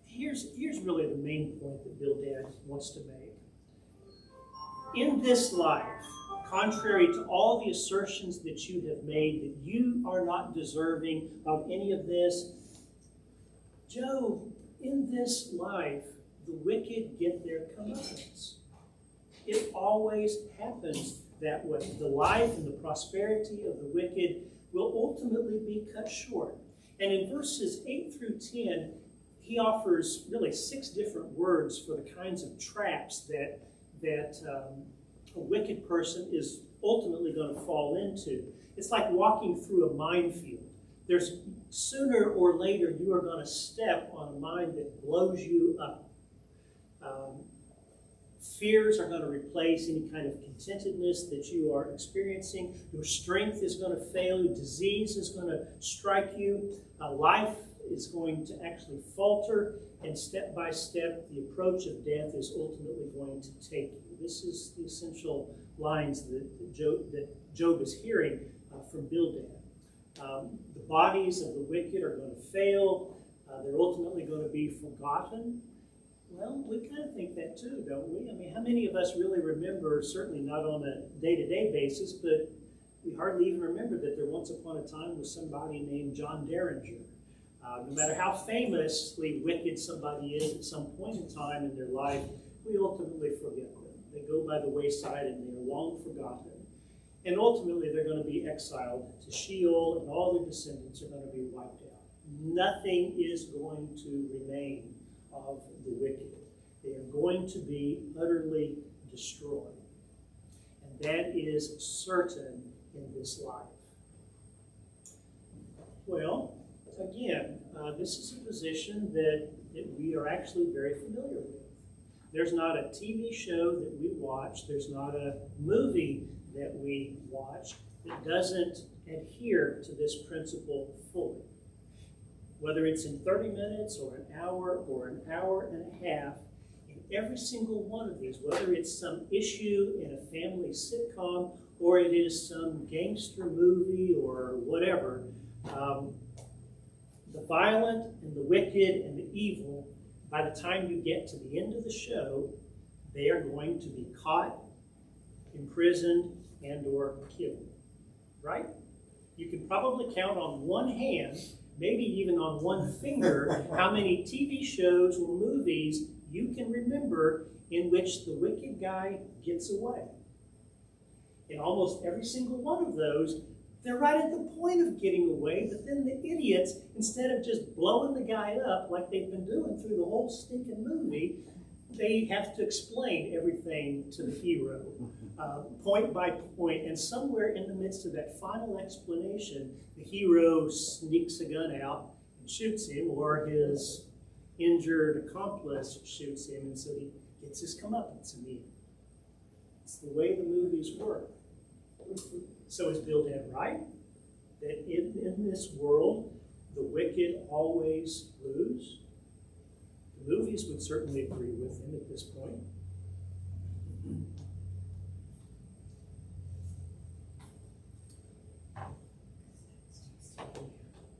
[SPEAKER 1] Here's really the main point that Bildad wants to make. In this life, contrary to all the assertions that you have made that you are not deserving of any of this, Job, in this life, the wicked get their comeuppance. It always happens that way. The life and the prosperity of the wicked will ultimately be cut short. And in verses 8 through 10, he offers really 6 different words for the kinds of traps that a wicked person is ultimately going to fall into. It's like walking through a minefield. There's sooner or later you are going to step on a mine that blows you up. Fears are going to replace any kind of contentedness that you are experiencing. Your strength is going to fail. Your disease is going to strike you. Life is going to actually falter, and step by step, the approach of death is ultimately going to take you. This is the essential lines that Job is hearing from Bildad. The bodies of the wicked are going to fail. They're ultimately going to be forgotten. Well, we kind of think that too, don't we? I mean, how many of us really remember, certainly not on a day-to-day basis, but we hardly even remember that there once upon a time was somebody named John Derringer. No matter how famously wicked somebody is at some point in time in their life, we ultimately forget them. They go by the wayside and they are long forgotten. And ultimately they're going to be exiled to Sheol, and all their descendants are going to be wiped out. Nothing is going to remain of the wicked. They are going to be utterly destroyed. And that is certain in this life. Well, again, this is a position that we are actually very familiar with. There's not a TV show that we watch, there's not a movie that we watch that doesn't adhere to this principle fully. Whether it's in 30 minutes or an hour and a half, in every single one of these, whether it's some issue in a family sitcom or it is some gangster movie or whatever, the violent and the wicked and the evil, by the time you get to the end of the show, they are going to be caught, imprisoned, and or killed. Right? You can probably count on one hand, maybe even on one finger, how many TV shows or movies you can remember in which the wicked guy gets away. In almost every single one of those, they're right at the point of getting away, but then the idiots, instead of just blowing the guy up like they've been doing through the whole stinking movie, they have to explain everything to the hero, point by point, and somewhere in the midst of that final explanation, the hero sneaks a gun out and shoots him, or his injured accomplice shoots him, and so he gets his comeuppance in the end. It's the way the movies work. So is Bildad right? That in this world, the wicked always lose? The movies would certainly agree with him at this point.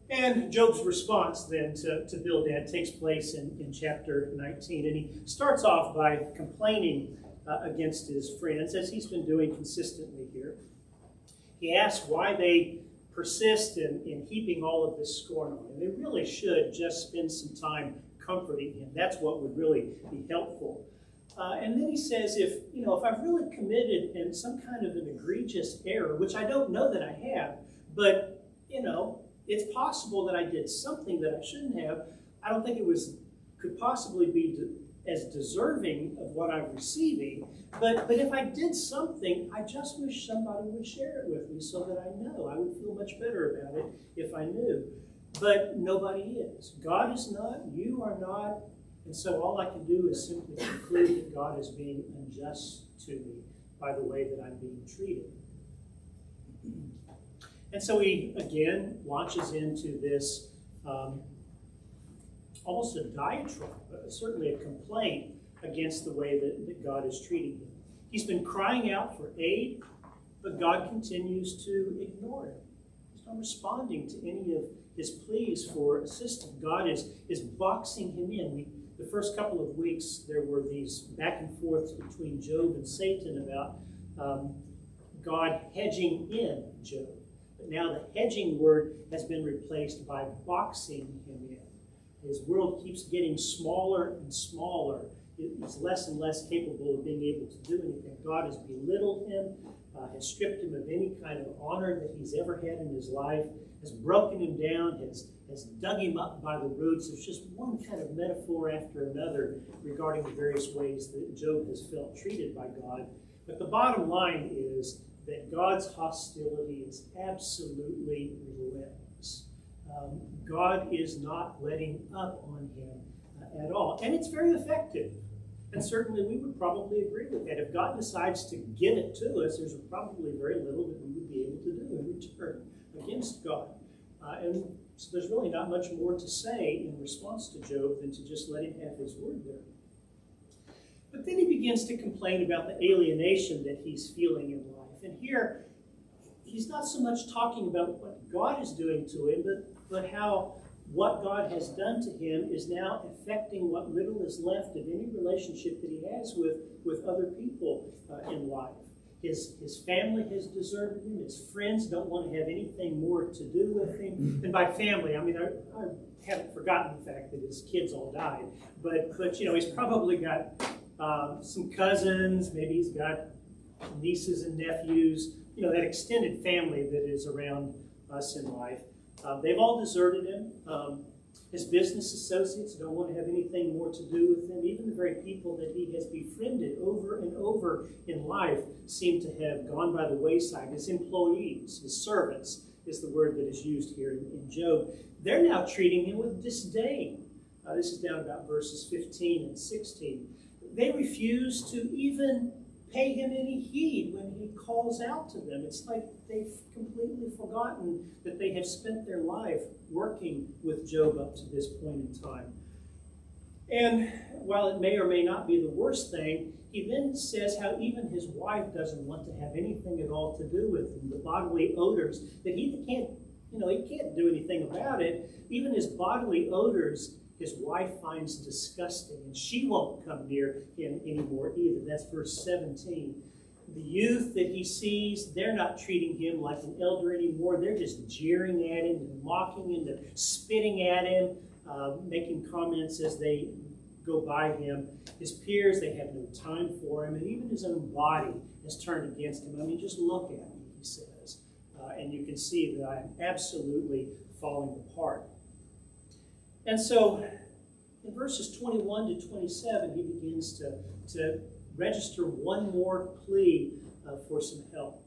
[SPEAKER 1] And Job's response then to Bildad takes place in chapter 19. And he starts off by complaining against his friends, as he's been doing consistently here. He asks why they persist in heaping all of this scorn on him. They really should just spend some time comforting him. That's what would really be helpful. And then he says, if I've really committed in some kind of an egregious error, which I don't know that I have, but it's possible that I did something that I shouldn't have. I don't think it could possibly be as deserving of what I'm receiving. But if I did something, I just wish somebody would share it with me so that I know. I would feel much better about it if I knew. But nobody is. God is not. You are not. And so all I can do is simply conclude that God is being unjust to me by the way that I'm being treated. And so he, again, launches into this almost a diatribe, certainly a complaint against the way that God is treating him. He's been crying out for aid, but God continues to ignore him. He's not responding to any of his pleas for assistance. God is boxing him in. The first couple of weeks, there were these back and forths between Job and Satan about God hedging in Job. But now the hedging word has been replaced by boxing him in. His world keeps getting smaller and smaller. He's less and less capable of being able to do anything. God has belittled him, has stripped him of any kind of honor that he's ever had in his life, has broken him down, has dug him up by the roots. There's just one kind of metaphor after another regarding the various ways that Job has felt treated by God. But the bottom line is that God's hostility is absolutely relentless. God is not letting up on him at all. And it's very effective. And certainly we would probably agree with that. If God decides to give it to us, there's probably very little that we would be able to do in return against God. And so there's really not much more to say in response to Job than to just let him have his word there. But then he begins to complain about the alienation that he's feeling in life. And here, he's not so much talking about what God is doing to him, but how what God has done to him is now affecting what little is left of any relationship that he has with other people in life. His family has deserted him. His friends don't want to have anything more to do with him. And by family, I mean, I haven't forgotten the fact that his kids all died. But you know, he's probably got some cousins. Maybe he's got nieces and nephews. You know, that extended family that is around us in life. They've all deserted him. His business associates don't want to have anything more to do with him. Even the very people that he has befriended over and over in life seem to have gone by the wayside. His employees, his servants, is the word that is used here in Job. They're now treating him with disdain. This is down about verses 15 and 16. They refuse to even pay him any heed when he calls out to them. It's like they've completely forgotten that they have spent their life working with Job up to this point in time. And while it may or may not be the worst thing, he then says how even his wife doesn't want to have anything at all to do with him. The bodily odors that he can't do anything about it. Even his bodily odors, his wife finds disgusting, and she won't come near him anymore either. That's verse 17. The youth that he sees, they're not treating him like an elder anymore. They're just jeering at him and mocking him and spitting at him, making comments as they go by him. His peers, they have no time for him, and even his own body is turned against him. I mean, just look at me, he says, and you can see that I am absolutely falling apart. And so in verses 21 to 27, he begins to register one more plea for some help.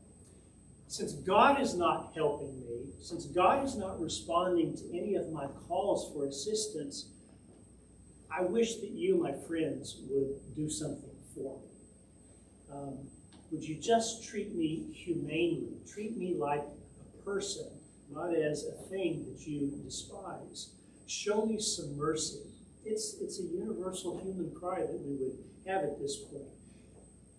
[SPEAKER 1] Since God is not helping me, since God is not responding to any of my calls for assistance, I wish that you, my friends, would do something for me. Would you just treat me humanely? Treat me like a person, not as a thing that you despise. Show me some mercy. It's a universal human cry that we would have at this point.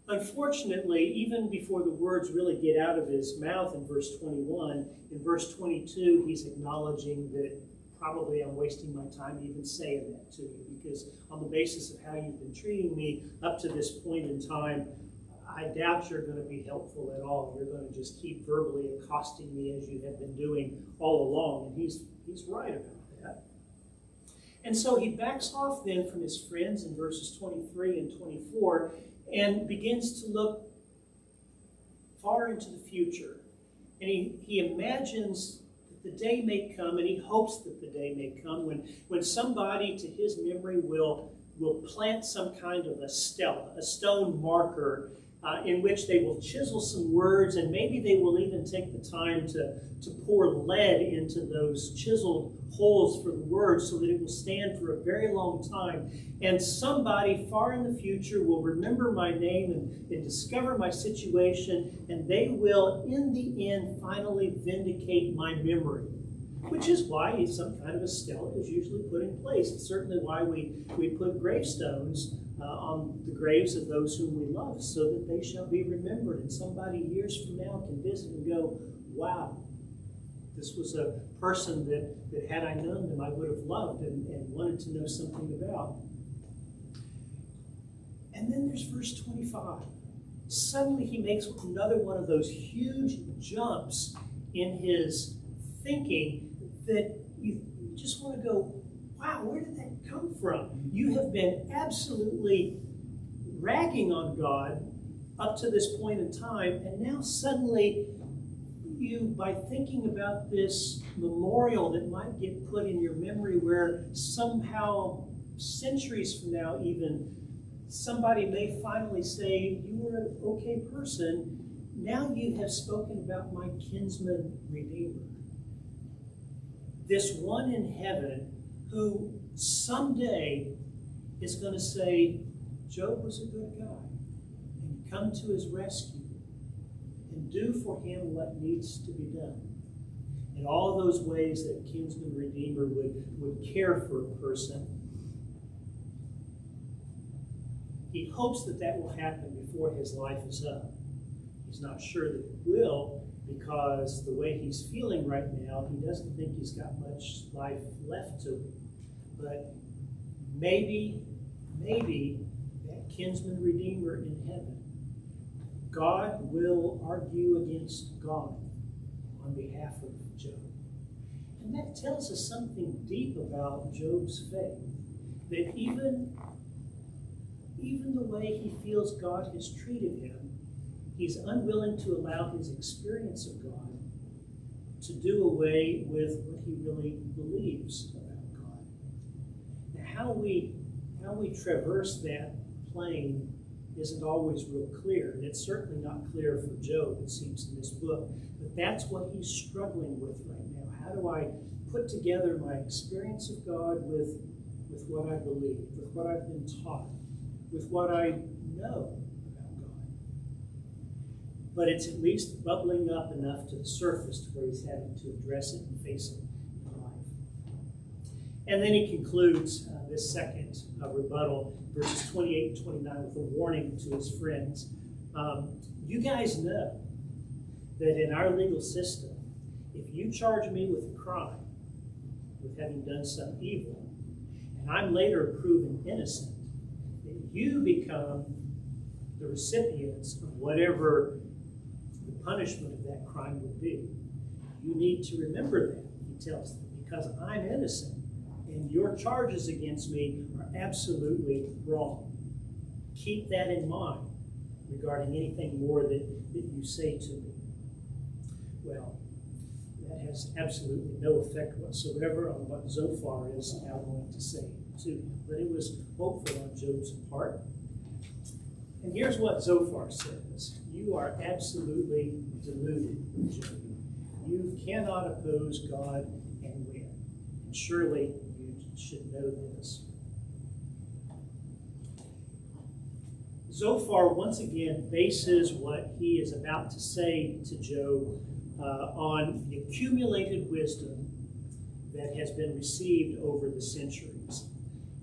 [SPEAKER 1] Unfortunately, even before the words really get out of his mouth in verse 21, in verse 22, he's acknowledging that probably I'm wasting my time even saying that to you, because on the basis of how you've been treating me up to this point in time, I doubt you're going to be helpful at all. You're going to just keep verbally accosting me as you have been doing all along. And he's right about that. And so he backs off then from his friends in verses 23 and 24 and begins to look far into the future. And he imagines that the day may come, and he hopes that the day may come when somebody to his memory will plant some kind of a stela, a stone marker, in which they will chisel some words, and maybe they will even take the time to pour lead into those chiseled holes for the words so that it will stand for a very long time. And somebody far in the future will remember my name and discover my situation, and they will, in the end, finally vindicate my memory. Which is why some kind of a stela is usually put in place. It's certainly why we put gravestones on the graves of those whom we love, so that they shall be remembered. And somebody years from now can visit and go, wow, this was a person that had I known them, I would have loved and wanted to know something about. And then there's verse 25. Suddenly he makes another one of those huge jumps in his thinking that you just want to go, wow, where did that come from? You have been absolutely ragging on God up to this point in time, and now suddenly you, by thinking about this memorial that might get put in your memory where somehow centuries from now even somebody may finally say, you were an okay person, now you have spoken about my kinsman redeemer. This one in heaven who someday is going to say, Job was a good guy, and come to his rescue and do for him what needs to be done. In all those ways that a kinsman redeemer would care for a person. He hopes that that will happen before his life is up. He's not sure that it will, because the way he's feeling right now, he doesn't think he's got much life left to him. But maybe that kinsman redeemer in heaven, God will argue against God on behalf of Job. And that tells us something deep about Job's faith. That even the way he feels God has treated him, he's unwilling to allow his experience of God to do away with what he really believes about God. Now, how we traverse that plane isn't always real clear, and it's certainly not clear for Job, it seems, in this book. But that's what he's struggling with right now. How do I put together my experience of God with what I believe, with what I've been taught, with what I know about God? But it's at least bubbling up enough to the surface to where he's having to address it and face it in life. And then he concludes this second rebuttal, verses 28 and 29, with a warning to his friends. You guys know that in our legal system, if you charge me with a crime, with having done some evil, and I'm later proven innocent, then you become the recipients of whatever the punishment of that crime would be. You need to remember that, he tells them, because I'm innocent, and your charges against me are absolutely wrong. Keep that in mind regarding anything more that you say to me. Well, that has absolutely no effect whatsoever on what Zophar is now going to say to him. But it was hopeful on Job's part. And here's what Zophar says. You are absolutely deluded, Job. You cannot oppose God and win. And surely you should know this. Zophar once again bases what he is about to say to Job on the accumulated wisdom that has been received over the centuries.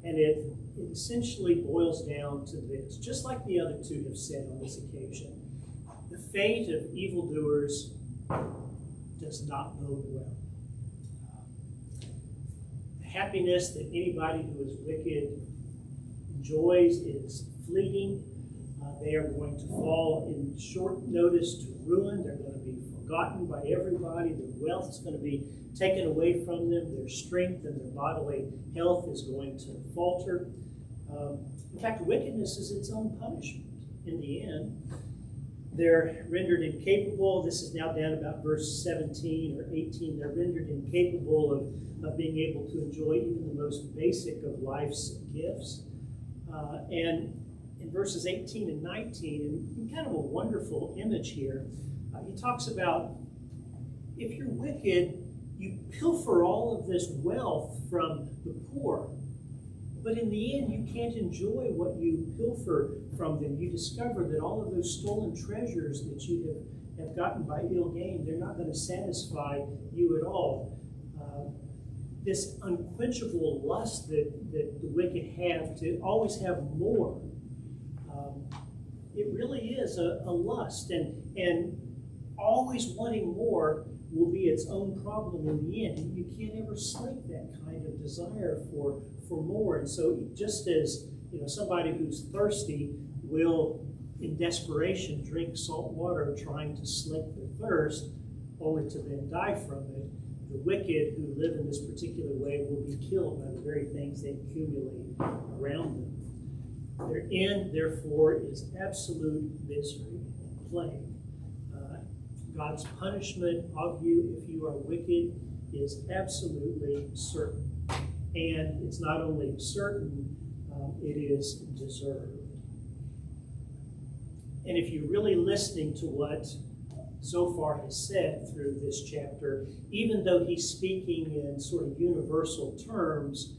[SPEAKER 1] And it essentially boils down to this, just like the other two have said on this occasion. The fate of evildoers does not bode well. The happiness that anybody who is wicked enjoys is fleeting. They are going to fall in short notice to ruin. They're going to be forgotten by everybody. Their wealth is going to be taken away from them. Their strength and their bodily health is going to falter. In fact, wickedness is its own punishment. In the end, they're rendered incapable. This is now down about verse 17 or 18. They're rendered incapable of being able to enjoy even the most basic of life's gifts. And in verses 18 and 19, and kind of a wonderful image here, he talks about if you're wicked, you pilfer all of this wealth from the poor. But in the end, you can't enjoy what you pilfer from them. You discover that all of those stolen treasures that you have gotten by ill gain, they're not going to satisfy you at all. This unquenchable lust that the wicked have to always have more, it really is a lust. And always wanting more will be its own problem in the end. You can't ever slake that kind of desire for more. And so just as somebody who's thirsty will, in desperation, drink salt water trying to slake their thirst, only to then die from it, the wicked who live in this particular way will be killed by the very things they accumulate around them. Their end, therefore, is absolute misery and plague. God's punishment of you if you are wicked is absolutely certain. And it's not only certain, it is deserved. And if you're really listening to what Zophar has said through this chapter, even though he's speaking in sort of universal terms,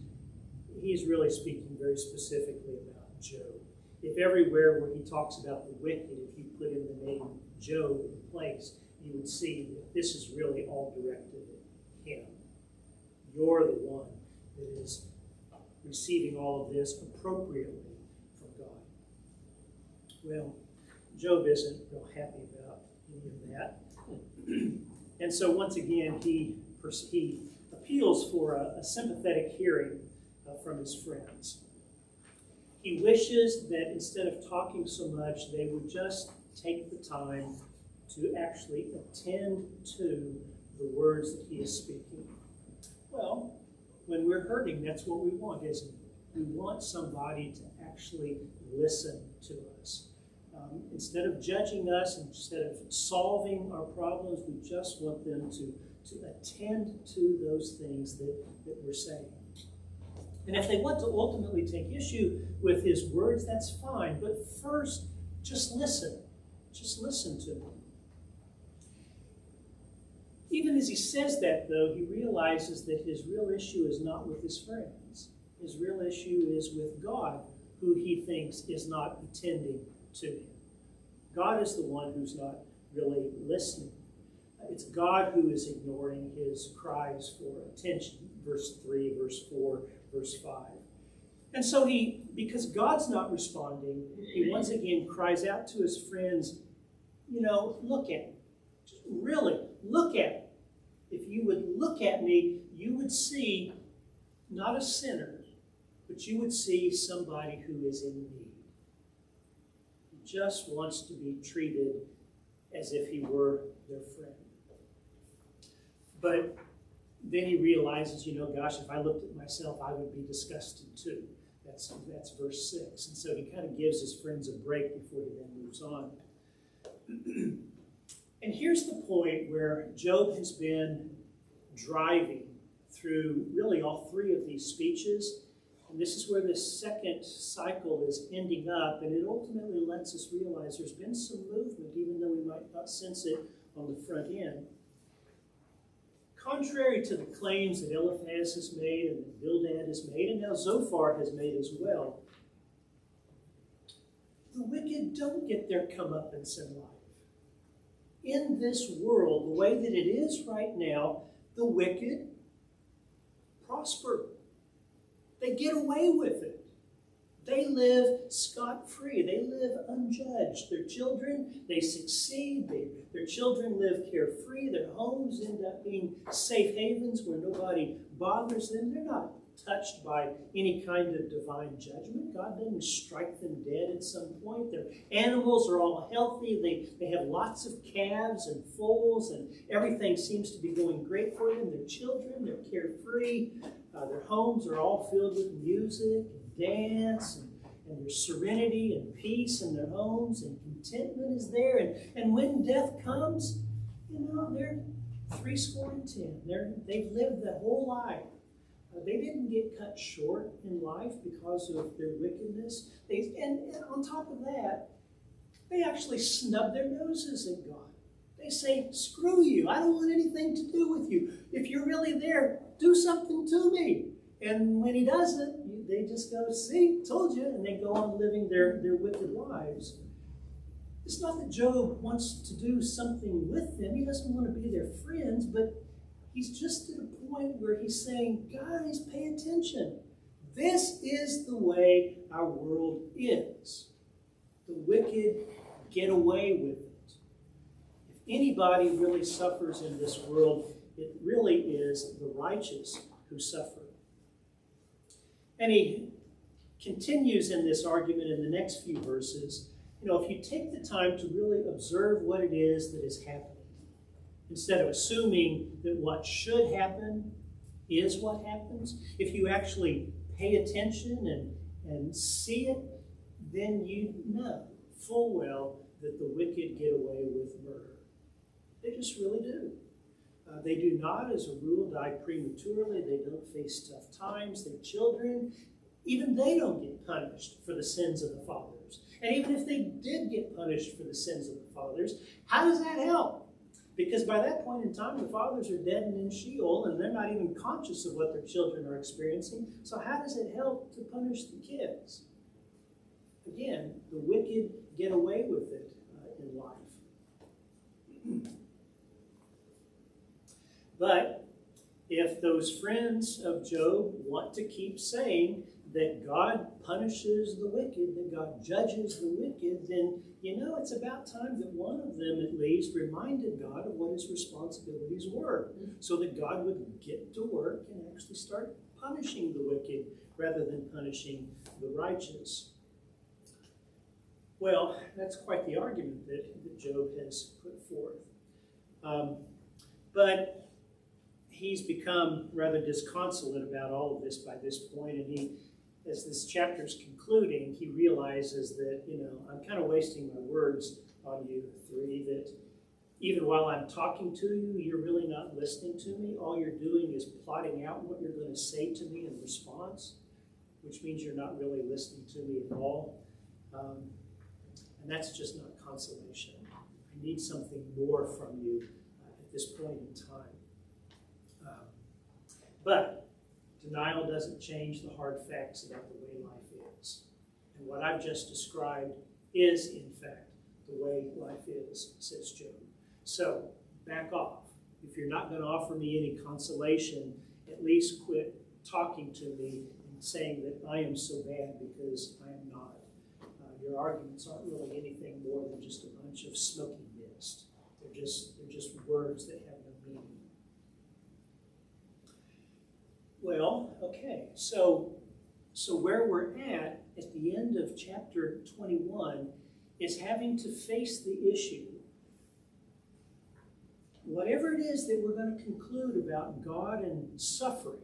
[SPEAKER 1] he's really speaking very specifically about Job. If everywhere where he talks about the wicked, if you put in the name Job in place, you would see that this is really all directed at him. You're the one that is receiving all of this appropriately from God. Well, Job isn't real happy about any of that. And so once again, he appeals for a sympathetic hearing from his friends. He wishes that instead of talking so much, they would just take the time to actually attend to the words that he is speaking. Well, when we're hurting, that's what we want, isn't it? We want somebody to actually listen to us. Instead of judging us, instead of solving our problems, we just want them to attend to those things that we're saying. And if they want to ultimately take issue with his words, that's fine. But first, just listen. Just listen to him. Even as he says that, though, he realizes that his real issue is not with his friends. His real issue is with God, who he thinks is not attending to him. God is the one who's not really listening. It's God who is ignoring his cries for attention. Verse 3, verse 4, verse 5. And so because God's not responding, he once again cries out to his friends, look at me. Just really, look at me. If you would look at me, you would see not a sinner, but you would see somebody who is in need. He just wants to be treated as if he were their friend. But then he realizes, gosh, if I looked at myself, I would be disgusted too. That's verse 6. And so he kind of gives his friends a break before he then moves on. And here's the point where Job has been driving through really all three of these speeches. And this is where this second cycle is ending up. And it ultimately lets us realize there's been some movement, even though we might not sense it on the front end. Contrary to the claims that Eliphaz has made and that Bildad has made, and now Zophar has made as well, the wicked don't get their comeuppance in life. In this world, the way that it is right now, the wicked prosper. They get away with it. They live scot-free. They live unjudged. Their children, they succeed. Their children live carefree. Their homes end up being safe havens where nobody bothers them. They're not touched by any kind of divine judgment. God doesn't strike them dead at some point. Their animals are all healthy. They have lots of calves and foals, and everything seems to be going great for them. Their children, they're carefree. Their homes are all filled with music and dance, and there's serenity and peace in their homes, and contentment is there. And when death comes, they're 70. They've lived their whole life. They didn't get cut short in life because of their wickedness. And on top of that, they actually snub their noses at God. They say, screw you. I don't want anything to do with you. If you're really there, do something to me. And when he doesn't, they just go, see, told you. And they go on living their wicked lives. It's not that Job wants to do something with them. He doesn't want to be their friends, but he's just at a point where he's saying, guys, pay attention. This is the way our world is. The wicked get away with it. If anybody really suffers in this world, it really is the righteous who suffer. And he continues in this argument in the next few verses. If you take the time to really observe what it is that is happening, instead of assuming that what should happen is what happens, if you actually pay attention and see it, then you know full well that the wicked get away with murder. They just really do. They do not, as a rule, die prematurely. They don't face tough times. Their children, even they don't get punished for the sins of the fathers. And even if they did get punished for the sins of the fathers, how does that help? Because by that point in time, the fathers are dead and in Sheol, and they're not even conscious of what their children are experiencing. So how does it help to punish the kids? Again, the wicked get away with it in life. But if those friends of Job want to keep saying that God punishes the wicked, that God judges the wicked, then, it's about time that one of them at least reminded God of what his responsibilities were, so that God would get to work and actually start punishing the wicked rather than punishing the righteous. Well, that's quite the argument that Job has put forth. But he's become rather disconsolate about all of this by this point, and as this chapter's concluding, he realizes that, I'm kind of wasting my words on you three, that even while I'm talking to you, you're really not listening to me. All you're doing is plotting out what you're going to say to me in response, which means you're not really listening to me at all. And that's just not consolation. I need something more from you at this point in time. But denial doesn't change the hard facts about the way life is. And what I've just described is, in fact, the way life is, says Job. So, back off. If you're not going to offer me any consolation, at least quit talking to me and saying that I am so bad, because I am not. Your arguments aren't really anything more than just a bunch of smoky mist. They're just words that have no meaning. Well, okay, so where we're at the end of chapter 21 is having to face the issue. Whatever it is that we're going to conclude about God and suffering,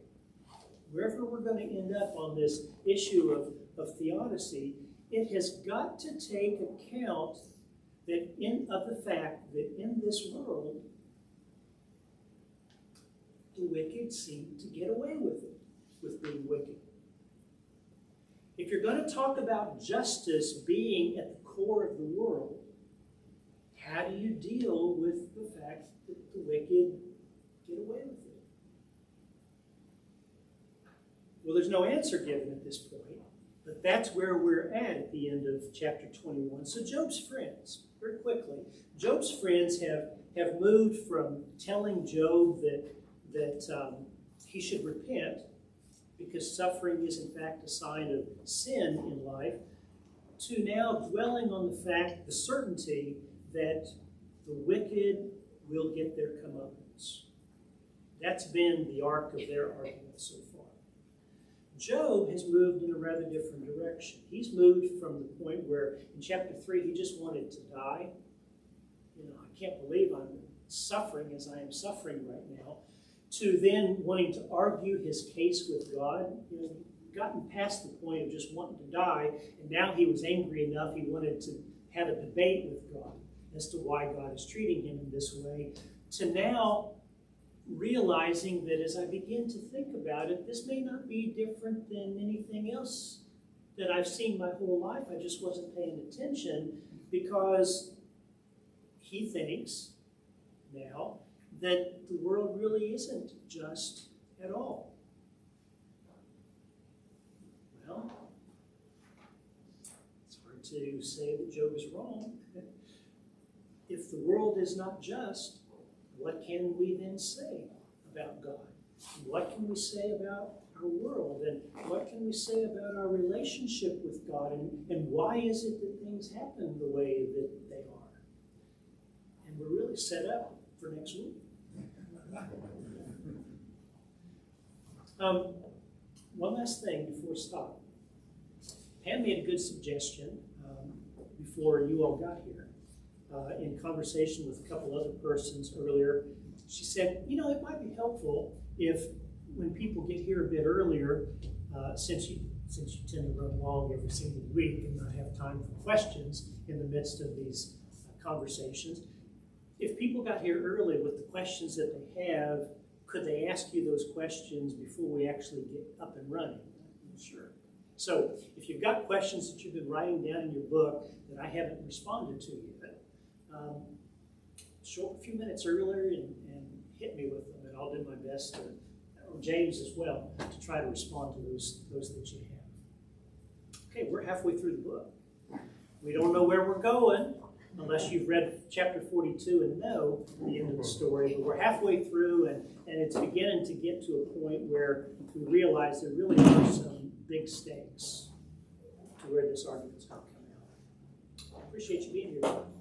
[SPEAKER 1] wherever we're going to end up on this issue of theodicy, it has got to take account of the fact that in this world, the wicked seem to get away with it, with being wicked. If you're going to talk about justice being at the core of the world, how do you deal with the fact that the wicked get away with it? Well, there's no answer given at this point, but that's where we're at the end of chapter 21. So Job's friends, very quickly, Job's friends have moved from telling Job that he should repent because suffering is in fact a sign of sin in life, to now dwelling on the certainty that the wicked will get their comeuppance. That's been the arc of their argument so far. Job has moved in a rather different direction. He's moved from the point where in chapter 3 he just wanted to die. I can't believe I'm suffering as I am suffering right now, to then wanting to argue his case with God. Gotten past the point of just wanting to die, and now he was angry enough he wanted to have a debate with God as to why God is treating him in this way, to now realizing that as I begin to think about it, this may not be different than anything else that I've seen my whole life. I just wasn't paying attention, because he thinks now that the world really isn't just at all. Well, it's hard to say that Job is wrong. If the world is not just, what can we then say about God? What can we say about our world? And what can we say about our relationship with God? And why is it that things happen the way that they are? And we're really set up for next week. One last thing before we stop. Pam made a good suggestion before you all got here. In conversation with a couple other persons earlier, she said, it might be helpful if when people get here a bit earlier, since you tend to run long every single week and not have time for questions in the midst of these conversations, if people got here early with the questions that they have, could they ask you those questions before we actually get up and running? Sure. So if you've got questions that you've been writing down in your book that I haven't responded to yet, show up a few minutes earlier and hit me with them, and I'll do my best, or James as well, to try to respond to those that you have. Okay, we're halfway through the book. We don't know where we're going unless you've read chapter 42 and know the end of the story, but we're halfway through, and it's beginning to get to a point where we realize there really are some big stakes to where this argument's going to come out. I appreciate you being here.